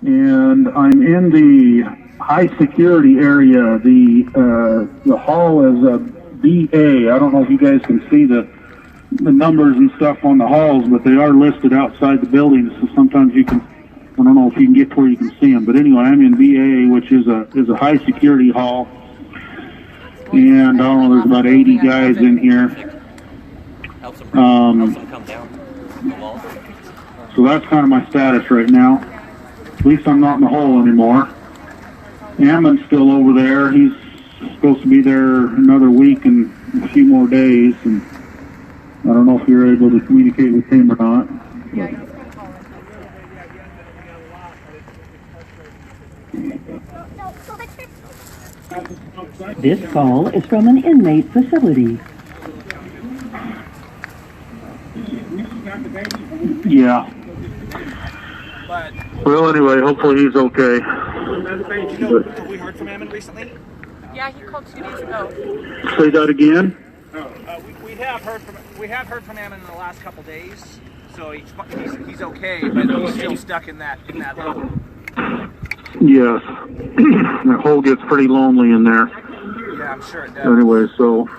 and I'm in the high security area. The hall is a BA. I don't know if you guys can see the numbers and stuff on the halls, but they are listed outside the building, so sometimes you can, I don't know if you can get to where you can see them. But anyway, I'm in BA, which is a high security hall, and I don't know, there's about 80 guys in here. Helps them come down the wall. So that's kind of my status right now. At least I'm not in the hole anymore. Ammon's still over there. He's supposed to be there another week and a few more days, and I don't know if you're able to communicate with him or not. This call is from an inmate facility. Yeah. Well, anyway, hopefully he's okay. Have we heard from Ammon recently? Yeah, he called 2 days ago. Say that again? We have heard from Ammon in the last couple days, so he's okay, but he's still stuck in that hole. Yes. That hole gets pretty lonely in there. Yeah, I'm sure it does. Anyway, so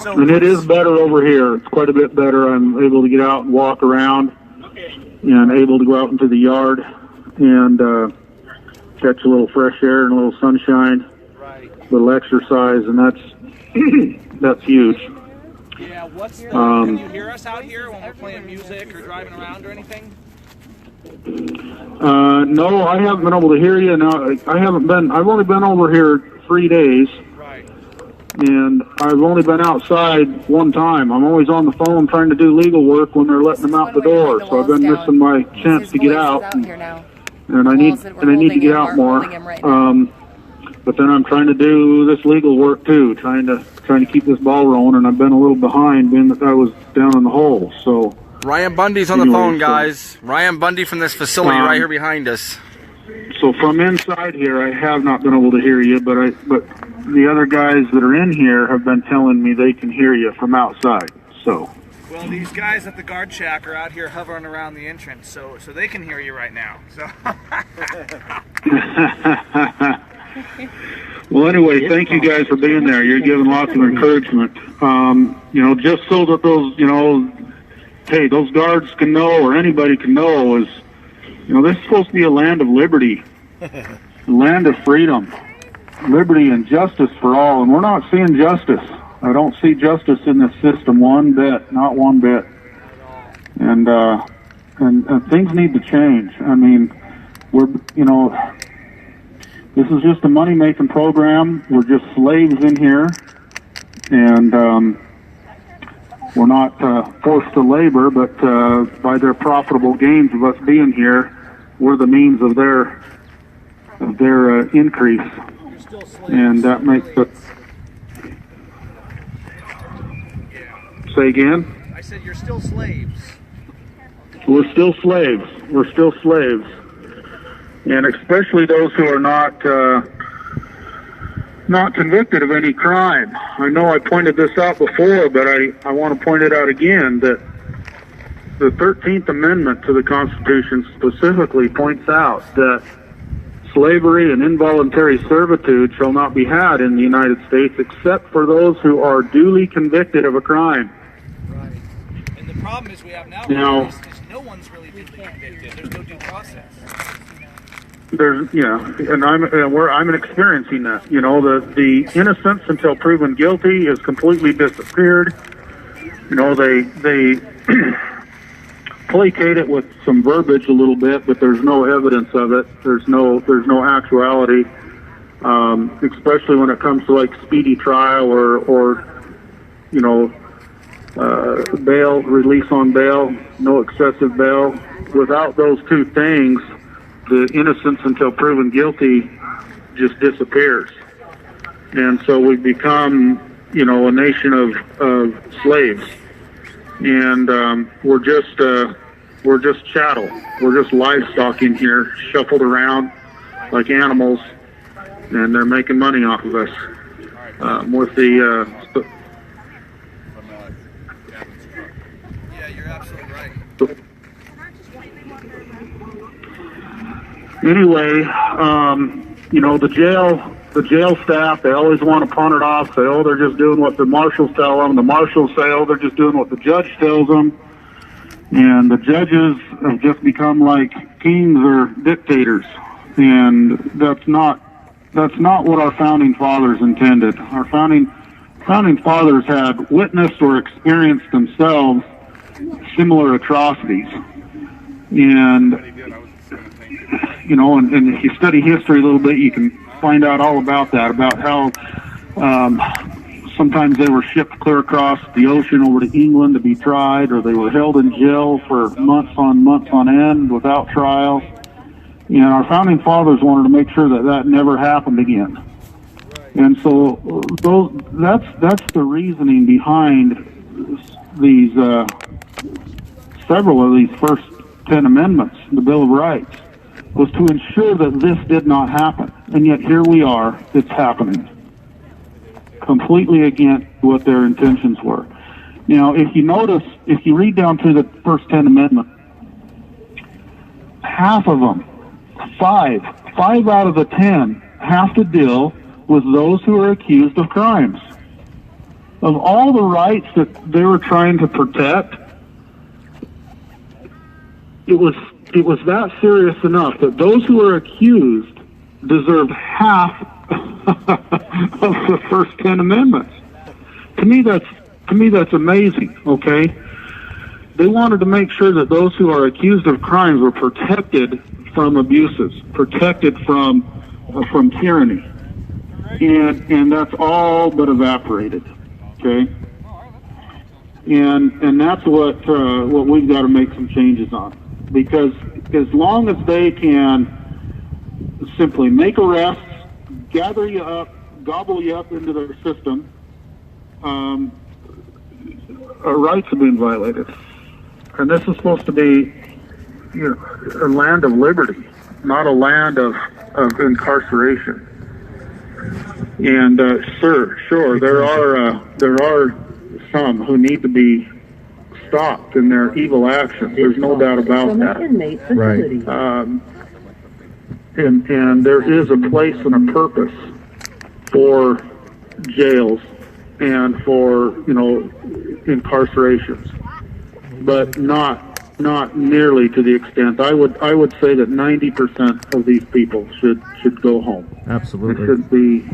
and it is better over here. It's quite a bit better. I'm able to get out and walk around, and able to go out into the yard and catch a little fresh air and a little sunshine, a little exercise, and that's huge. Yeah, can you hear us out here when we're playing music or driving around or anything? No, I haven't been able to hear you. No, I've only been over here 3 days. Right. And I've only been outside one time. I'm always on the phone trying to do legal work when they're letting them out the door. So I've been missing my chance to get out. And I need to get out more. But then I'm trying to do this legal work too, trying to keep this ball rolling, and I've been a little behind being that I was down in the hole. So Ryan Bundy's on the phone, guys. Ryan Bundy from this facility right here behind us. So from inside here, I have not been able to hear you, but the other guys that are in here have been telling me they can hear you from outside. So. Well, these guys at the guard shack are out here hovering around the entrance, so they can hear you right now. So. Well, anyway, thank you guys for being there. You're giving lots of encouragement. Just so that those, hey, those guards can know, or anybody can know, is, this is supposed to be a land of liberty, a land of freedom, liberty and justice for all, and we're not seeing justice. I don't see justice in this system one bit, not one bit. And things need to change. I mean, this is just a money-making program. We're just slaves in here, and we're not forced to labor, but by their profitable gains of us being here, we're the means of their increase, and that makes it. Say again? I said you're still slaves. We're still slaves. We're still slaves. And especially those who are not convicted of any crime. I know I pointed this out before, but I want to point it out again, that the 13th Amendment to the Constitution specifically points out that slavery and involuntary servitude shall not be had in the United States except for those who are duly convicted of a crime. Right. And the problem is we have now is no one's really duly convicted. There's no due process. And I'm experiencing that. The innocence until proven guilty is completely disappeared. They placate it with some verbiage a little bit, but there's no evidence of it. There's no actuality, especially when it comes to like speedy trial or bail, release on bail, no excessive bail. Without those two things, the innocence until proven guilty just disappears. And so we've become, a nation of slaves. And we're just chattel. We're just livestock in here, shuffled around like animals, and they're making money off of us. With the yeah, you're absolutely right. Anyway, the jail staff, they always want to pawn it off, say, oh, they're just doing what the marshals tell them. The marshals say, oh, they're just doing what the judge tells them. And the judges have just become like kings or dictators. And that's not what our founding fathers intended. Our founding fathers had witnessed or experienced themselves similar atrocities. And, and if you study history a little bit, you can find out all about that, about how sometimes they were shipped clear across the ocean over to England to be tried, or they were held in jail for months on end without trial. And our founding fathers wanted to make sure that never happened again. And so that's the reasoning behind these several of these first 10 amendments, the Bill of Rights, was to ensure that this did not happen. And yet here we are, it's happening. Completely against what their intentions were. Now, if you read down through the first 10 amendments, half of them, five out of the 10 have to deal with those who are accused of crimes. Of all the rights that they were trying to protect, it was that serious enough that those who are accused deserved half of the first 10 amendments. To me, that's amazing. Okay, they wanted to make sure that those who are accused of crimes were protected from abuses, protected from tyranny, and that's all but evaporated. Okay, and that's what we've got to make some changes on, because as long as they can simply make arrests, gather you up, gobble you up into their system, our rights have been violated. And this is supposed to be, a land of liberty, not a land of incarceration. And sure, there are some who need to be stopped in their evil actions. There's no doubt about that. Right. And there is a place and a purpose for jails and for incarcerations, but not nearly to the extent. I would say that 90% of these people should go home. Absolutely. It should be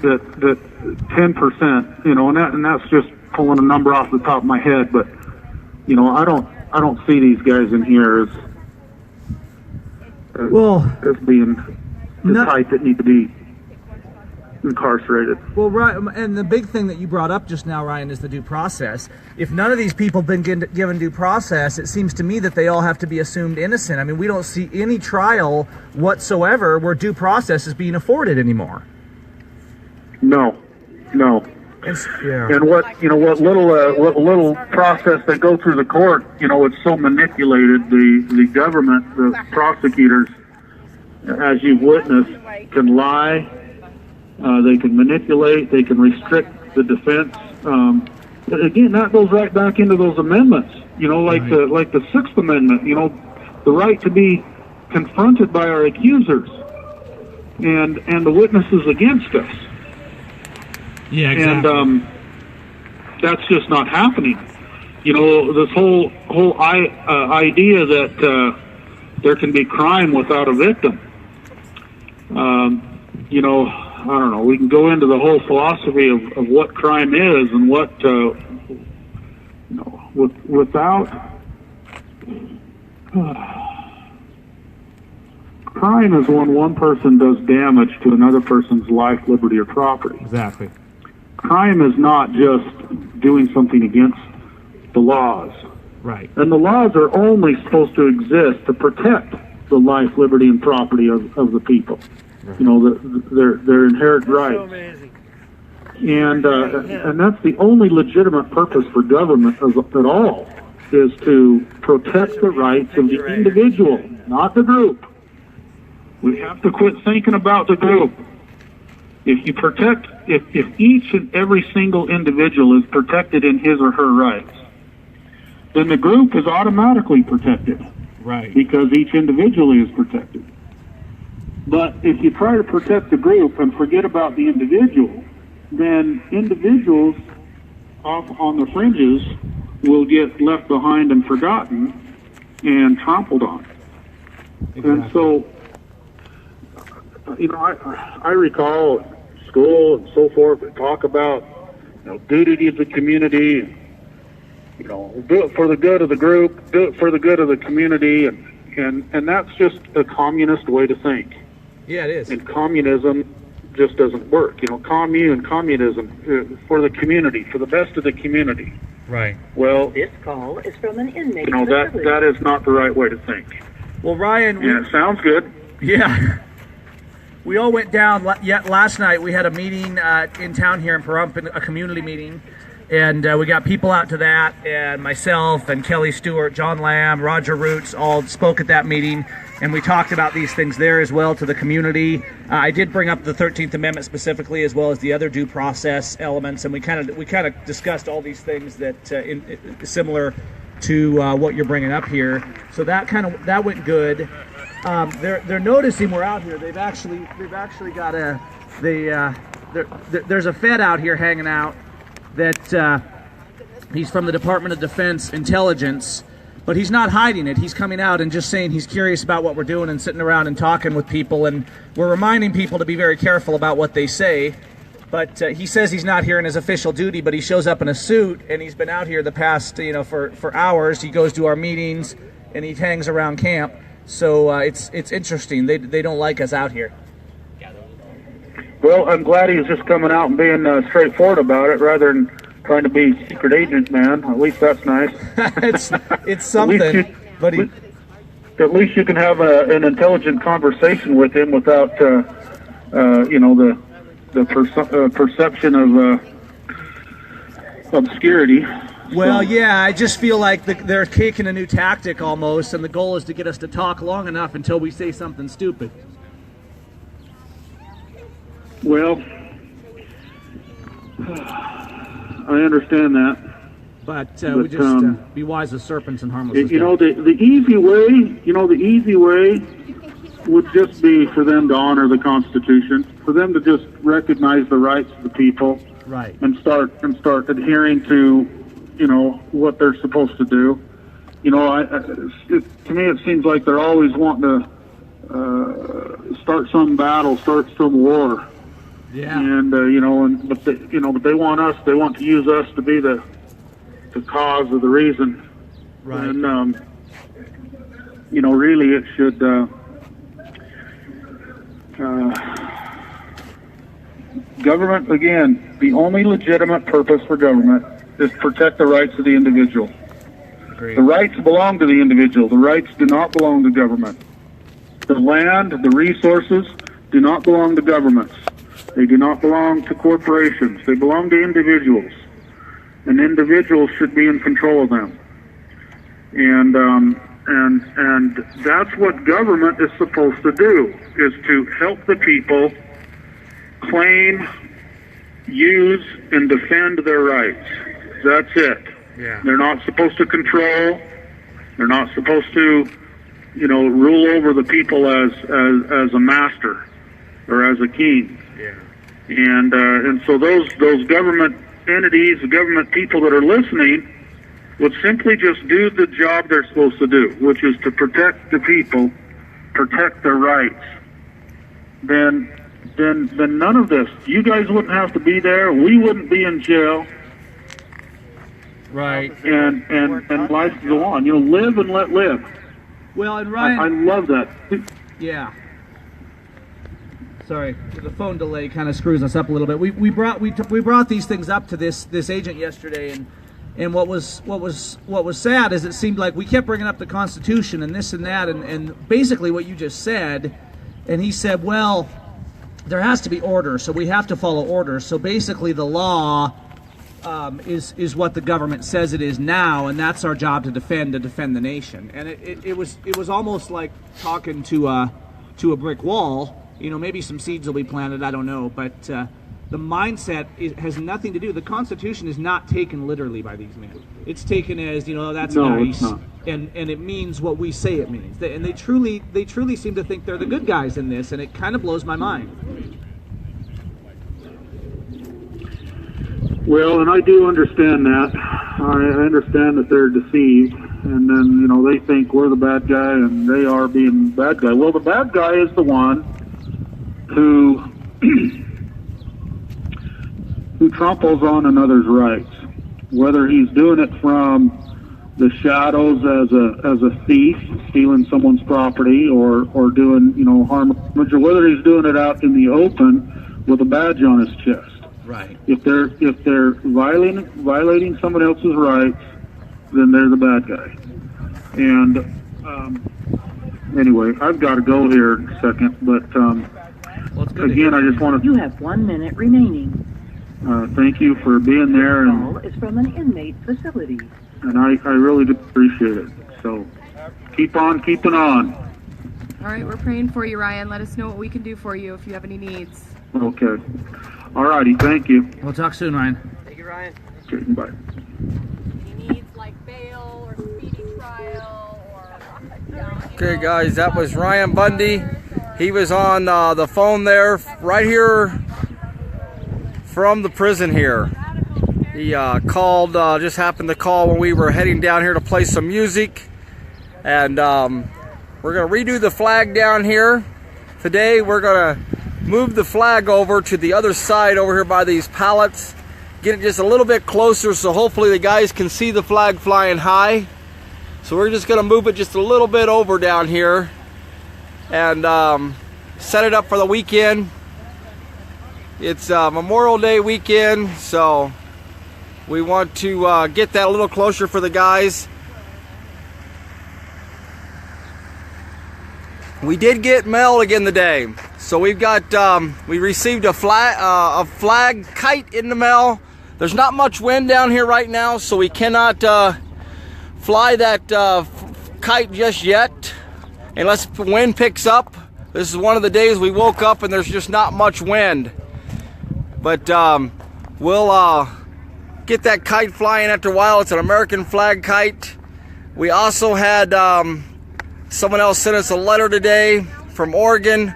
that 10%, and that's just pulling a number off the top of my head, but I don't see these guys in here as being the type that need to be incarcerated. Well, right, and the big thing that you brought up just now, Ryan, is the due process. If none of these people have been given due process, it seems to me that they all have to be assumed innocent. I mean, we don't see any trial whatsoever where due process is being afforded anymore. No. And what little process they go through the court, it's so manipulated. The government, the prosecutors, as you've witnessed, can lie. They can manipulate. They can restrict the defense. But again, that goes right back into those amendments. Like the Sixth Amendment. The right to be confronted by our accusers and the witnesses against us. Yeah, exactly. And that's just not happening. This whole idea that there can be crime without a victim. I don't know. We can go into the whole philosophy of what crime is and what without crime is when one person does damage to another person's life, liberty, or property. Exactly. Crime is not just doing something against the laws. Right. And the laws are only supposed to exist to protect the life, liberty, and property of the people. Right. Their inherent rights. So amazing. And that's the only legitimate purpose for government at all, is to protect the rights of the individual, not the group. We have to quit thinking about the group. If each and every single individual is protected in his or her rights, then the group is automatically protected. Right. because each individually is protected. But if you try to protect the group and forget about the individual, then individuals off on the fringes will get left behind and forgotten and trampled on. Exactly. And so, I recall school and so forth talk about, duty to the community, do it for the good of the group, do it for the good of the community, and that's just a communist way to think. Yeah, it is. And communism just doesn't work. Communism for the community, for the best of the community. Right. Well, This call is from an inmate that is not the right way to think. Well, Ryan, And it sounds good. yeah. We all went down last night. We had a meeting in town here in Pahrump, a community meeting, and we got people out to that, and myself and Kelly Stewart, John Lamb, Roger Roots all spoke at that meeting, and we talked about these things there as well to the community. I did bring up the 13th Amendment specifically, as well as the other due process elements, and we kind of discussed all these things that similar to what you're bringing up here. So that went good. They're noticing we're out here. They've actually got there's a Fed out here hanging out that he's from the Department of Defense Intelligence, but he's not hiding it. He's coming out and just saying he's curious about what we're doing and sitting around and talking with people, and we're reminding people to be very careful about what they say. But he says he's not here in his official duty, but he shows up in a suit, and he's been out here the past for hours. He goes to our meetings and he hangs around camp. So it's interesting. They don't like us out here. Well, I'm glad he's just coming out and being straightforward about it rather than trying to be secret agent man. At least that's nice. it's something. But at least you can have an intelligent conversation with him without the perception of obscurity. Well, yeah, I just feel like they're taking a new tactic almost, and the goal is to get us to talk long enough until we say something stupid. Well, I understand that. But we just be wise as serpents and harmless as doves. The easy way would just be for them to honor the Constitution, for them to just recognize the rights of the people, right, and start adhering to what they're supposed to do. To me it seems like they're always wanting to start some battle, start some war. Yeah. And but they want us. They want to use us to be the cause of the reason. Right. And really it should. Government, again, the only legitimate purpose for government is to protect the rights of the individual. Agreed. The rights belong to the individual. The rights do not belong to government. The land, the resources do not belong to governments. They do not belong to corporations. They belong to individuals. And individuals should be in control of them. And that's what government is supposed to do, is to help the people claim, use, and defend their rights. That's it. Yeah. They're not supposed to control. They're not supposed to, rule over the people as a master or as a king. Yeah. And so those government entities, the government people that are listening, would simply just do the job they're supposed to do, which is to protect the people, protect their rights. Then none of this. You guys wouldn't have to be there. We wouldn't be in jail. Right. And life go on. Live and let live. Well, and Ryan, I love that. yeah. Sorry, the phone delay kind of screws us up a little bit. We brought these things up to this agent yesterday, and what was sad is it seemed like we kept bringing up the Constitution and this and that, and basically what you just said, and he said, well, there has to be order, so we have to follow order. So basically, the law is what the government says it is now, and that's our job to defend the nation. And it was almost like talking to a brick wall. Maybe some seeds will be planted, I don't know, but the mindset has nothing to do. The Constitution is not taken literally by these men. It's taken as, that's No, nice. it's not. and it means what we say it means. And they truly seem to think they're the good guys in this, and it kind of blows my mind. Well, and I do understand that. I understand that they're deceived, and then, you know, they think we're the bad guy and they are being the bad guy. Well, the bad guy is the one who who tramples on another's rights, whether he's doing it from the shadows as a thief, stealing someone's property, or doing, you know, harm, or whether he's doing it out in the open with a badge on his chest. Right. If they're violating someone else's rights, then they're the bad guy. And anyway, I've got to go here in a second, but again, I just want to. You have 1 minute remaining. Thank you for being there, Call and is from an inmate facility. I really do appreciate it. So keep on keeping on. All right, we're praying for you, Ryan. Let us know what we can do for you if you have any needs. Okay. All righty. Thank you. We'll talk soon, Ryan. Thank you, Ryan. Okay, bye. He needs like bail or speedy trial or. Okay, guys, that was Ryan Bundy. He was on the phone there, right here from the prison here. He called, just happened to call when we were heading down here to play some music. And we're going to redo the flag down here. Today we're going to move the flag over to the other side over here by these pallets. Get it just a little bit closer so hopefully the guys can see the flag flying high. So we're just going to move it just a little bit over down here and set it up for the weekend. It's Memorial Day weekend, so we want to get that a little closer for the guys. We did get mail again today, so we've got we received a flag kite in the mail. There's not much wind down here right now, so we cannot fly that kite just yet unless the wind picks up. This is one of the days we woke up and there's just not much wind, but we'll get that kite flying after a while. It's an American flag kite. We also had someone else sent us a letter today from Oregon.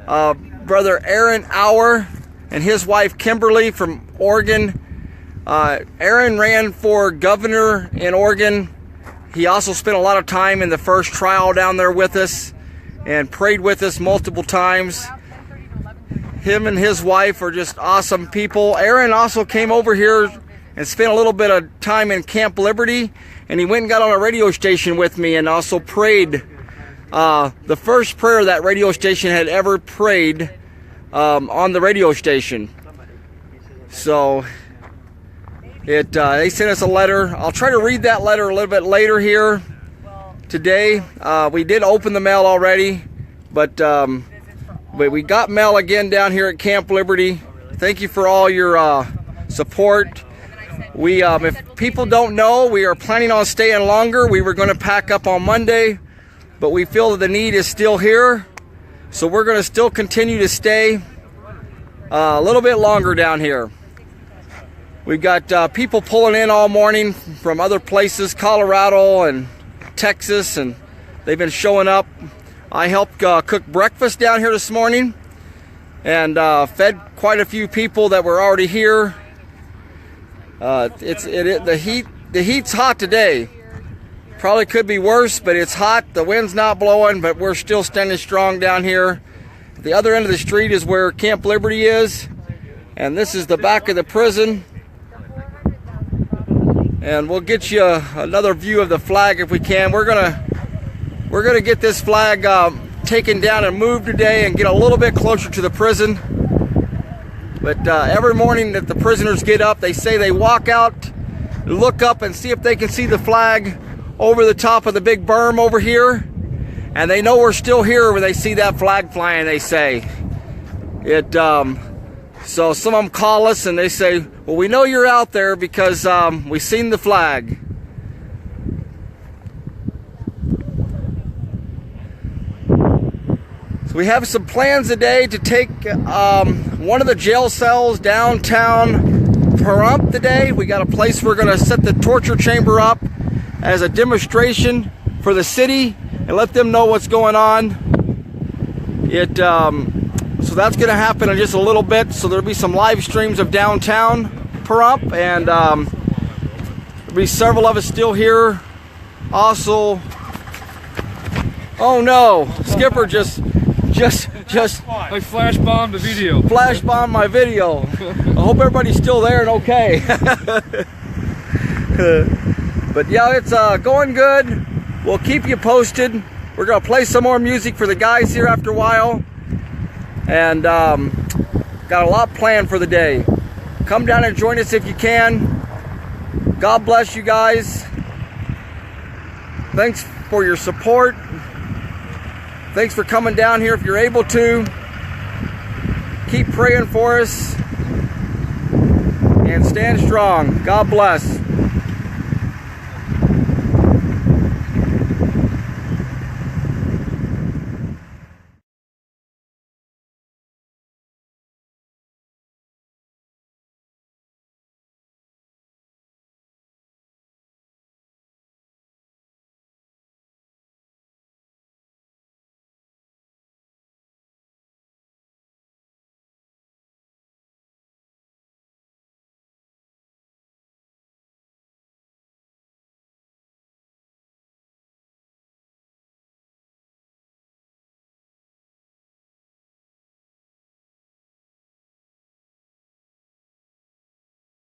Brother Aaron Auer and his wife Kimberly from Oregon. Aaron ran for governor in Oregon. He also spent a lot of time in the first trial down there with us and prayed with us multiple times. Him and his wife are just awesome people. Aaron also came over here and spent a little bit of time in Camp Liberty, and he went and got on a radio station with me and also prayed the first prayer that radio station had ever prayed on the radio station. So they sent us a letter. I'll try to read that letter a little bit later here today. We did open the mail already, but we got mail again down here at Camp Liberty. Thank you for all your support. We, if people don't know, we are planning on staying longer. We were going to pack up on Monday, but we feel that the need is still here, so we're going to still continue to stay a little bit longer down here. We've got people pulling in all morning from other places, Colorado and Texas, and they've been showing up. I helped cook breakfast down here this morning and fed quite a few people that were already here. The heat's hot today. Probably could be worse, but it's hot. The wind's not blowing, but we're still standing strong down here. The other end of the street is where Camp Liberty is, and this is the back of the prison. And we'll get you another view of the flag if we can. We're gonna get this flag taken down and moved today and get a little bit closer to the prison. But every morning that the prisoners get up, they say they walk out, look up and see if they can see the flag over the top of the big berm over here. And they know we're still here when they see that flag flying, they say. So some of them call us and they say, well, we know you're out there because we've seen the flag. So we have some plans today to take one of the jail cells downtown Pahrump today. We got a place we're going to set the torture chamber up. as a demonstration for the city and let them know what's going on. So that's going to happen in just a little bit. So there'll be some live streams of downtown Pahrump, and there'll be several of us still here. Also, oh no, Skipper just I flash bombed the video. Flash bombed my video. I hope everybody's still there and okay. But yeah, it's going good. We'll keep you posted. We're gonna play some more music for the guys here after a while, and got a lot planned for the day. Come down and join us if you can. God bless you guys. Thanks for your support. Thanks for coming down here if you're able to. Keep praying for us and stand strong. God bless.